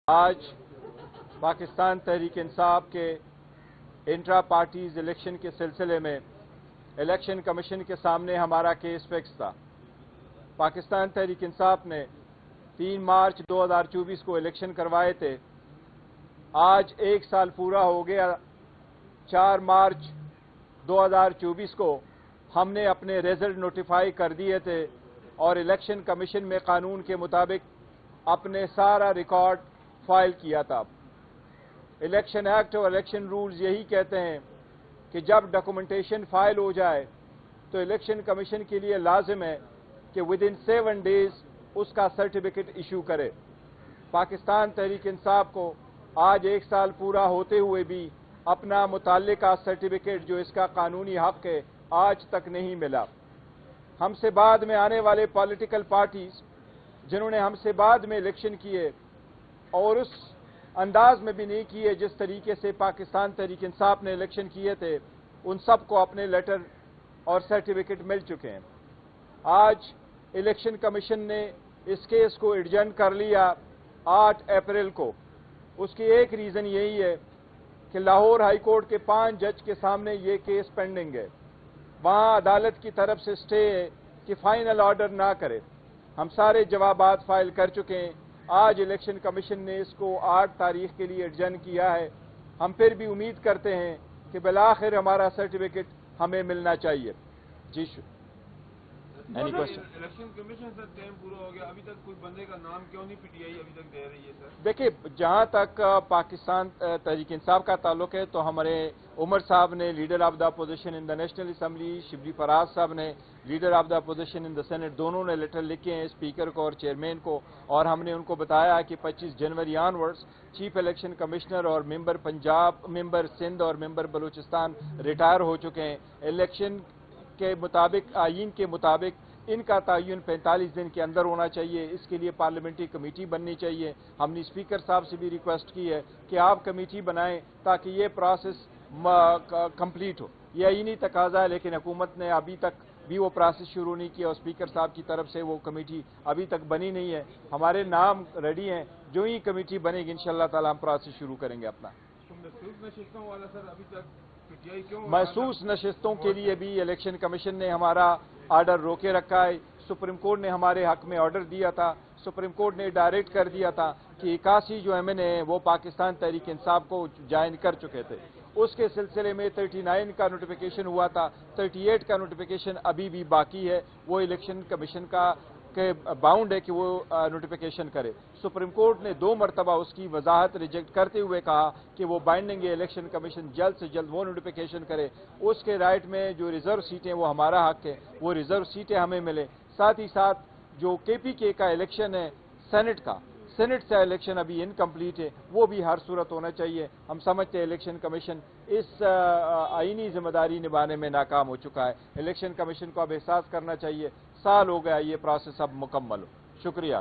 آج پاکستان تحریک انصاف کے intra parties election کے سلسلے میں الیکشن کمیشن کے سامنے ہمارا کیس فکس تھا۔ پاکستان تحریک انصاف نے 3 مارچ 2024 کو الیکشن کروائے تھے۔ آج 1 سال پورا ہو گیا۔ 4 مارچ 2024 کو ہم نے اپنے ریزلٹ نوٹیفائی کر دیے تھے اور الیکشن کمیشن میں قانون کے مطابق اپنے سارا ریکارڈ فائل کیا تھا۔ الیکشن ایکٹ اور الیکشن رولز یہی کہتے ہیں کہ جب ڈاکومنٹیشن فائل ہو جائے تو الیکشن کمیشن کے لیے لازم ہے کہ ودن 7 ڈیز اس کا سرٹیفکیٹ ایشو کرے۔ پاکستان تحریک انصاف کو آج 1 سال پورا ہوتے ہوئے بھی اپنا متعلقہ سرٹیفکیٹ جو اس کا قانونی حق ہے آج تک نہیں ملا۔ ہم سے بعد میں آنے والے پولیٹیکل پارٹیز جنہوں نے ہم سے بعد میں الیکشن کیے اور اس انداز میں بھی نہیں کیے جس طریقے سے پاکستان تحریک انصاف نے الیکشن کیے تھے، ان سب کو اپنے لیٹر اور سرٹیفکیٹ مل چکے ہیں۔ آج الیکشن کمیشن نے اس کیس کو ایڈجرن کر لیا 8 اپریل کو۔ اس کی ایک ریزن یہی ہے کہ لاہور ہائی کورٹ کے 5 جج کے سامنے یہ کیس پینڈنگ ہے۔ وہاں عدالت کی طرف سے سٹے ہے کہ فائنل آرڈر نہ کرے۔ ہم سارے جوابات فائل کر چکے ہیں۔ آج الیکشن کمیشن نے اس کو 8 تاریخ کے لیے ایڈجرن کیا ہے۔ ہم پھر بھی امید کرتے ہیں کہ بالآخر ہمارا سرٹیفکیٹ ہمیں ملنا چاہیے۔ جی الیکشن کمیشن سر ٹائم پورا ہو گیا، ابھی تک کوئی بندے کا نام کیوں نہیں پی ٹی آئی ابھی تک دے رہی ہے سر؟ دیکھیے، جہاں تک پاکستان تحریک انصاف کا تعلق ہے تو ہمارے عمر صاحب نے leader of the opposition in the National Assembly, Shibli Faraz صاحب نے leader of the opposition in the Senate, دونوں نے لیٹر لکھے ہیں اسپیکر کو اور چیئرمین کو، اور ہم نے ان کو بتایا کہ 25 جنوری آنورڈز چیف الیکشن کمشنر اور ممبر پنجاب، ممبر سندھ اور ممبر بلوچستان ریٹائر ہو چکے ہیں۔ الیکشن کے مطابق، آئین کے مطابق ان کا تعین 45 دن کے اندر ہونا چاہیے۔ اس کے لیے پارلیمنٹری کمیٹی بننی چاہیے۔ ہم نے اسپیکر صاحب سے بھی ریکویسٹ کی ہے کہ آپ کمیٹی بنائیں تاکہ یہ پروسیس کمپلیٹ ہو۔ یہ آئینی تقاضا ہے، لیکن حکومت نے ابھی تک بھی وہ پروسیس شروع نہیں کیا اور اسپیکر صاحب کی طرف سے وہ کمیٹی ابھی تک بنی نہیں ہے۔ ہمارے نام ریڈی ہیں، جو ہی کمیٹی بنے گی انشاءاللہ تعالی ہم پروسیس شروع کریں گے اپنا۔ محسوس نشستوں کے لیے بھی الیکشن کمیشن نے ہمارا آرڈر روکے رکھا ہے۔ سپریم کورٹ نے ہمارے حق میں آرڈر دیا تھا۔ سپریم کورٹ نے ڈائریکٹ کر دیا تھا کہ 81 جو ایم این اے ہیں وہ پاکستان تحریک انصاف کو جوائن کر چکے تھے۔ اس کے سلسلے میں 39 کا نوٹیفیکیشن ہوا تھا، 38 کا نوٹیفیکیشن ابھی بھی باقی ہے۔ وہ الیکشن کمیشن کا باؤنڈ ہے کہ وہ نوٹیفیکیشن کرے۔ سپریم کورٹ نے 2 مرتبہ اس کی وضاحت ریجیکٹ کرتے ہوئے کہا کہ وہ بائنڈنگ ہے، الیکشن کمیشن جلد سے جلد وہ نوٹیفیکیشن کرے۔ اس کے رائٹ میں جو ریزرو سیٹیں وہ ہمارا حق ہے، وہ ریزرو سیٹیں ہمیں ملے۔ ساتھ ہی ساتھ جو کے پی کے کا الیکشن ہے سینٹ کا، سینٹ سے الیکشن ابھی انکمپلیٹ ہے، وہ بھی ہر صورت ہونا چاہیے۔ ہم سمجھتے ہیں الیکشن کمیشن اس آئینی ذمہ داری نبھانے میں ناکام ہو چکا ہے۔ الیکشن کمیشن کو اب احساس کرنا چاہیے، سال ہو گیا یہ پروسیس اب مکمل ہو۔ شکریہ۔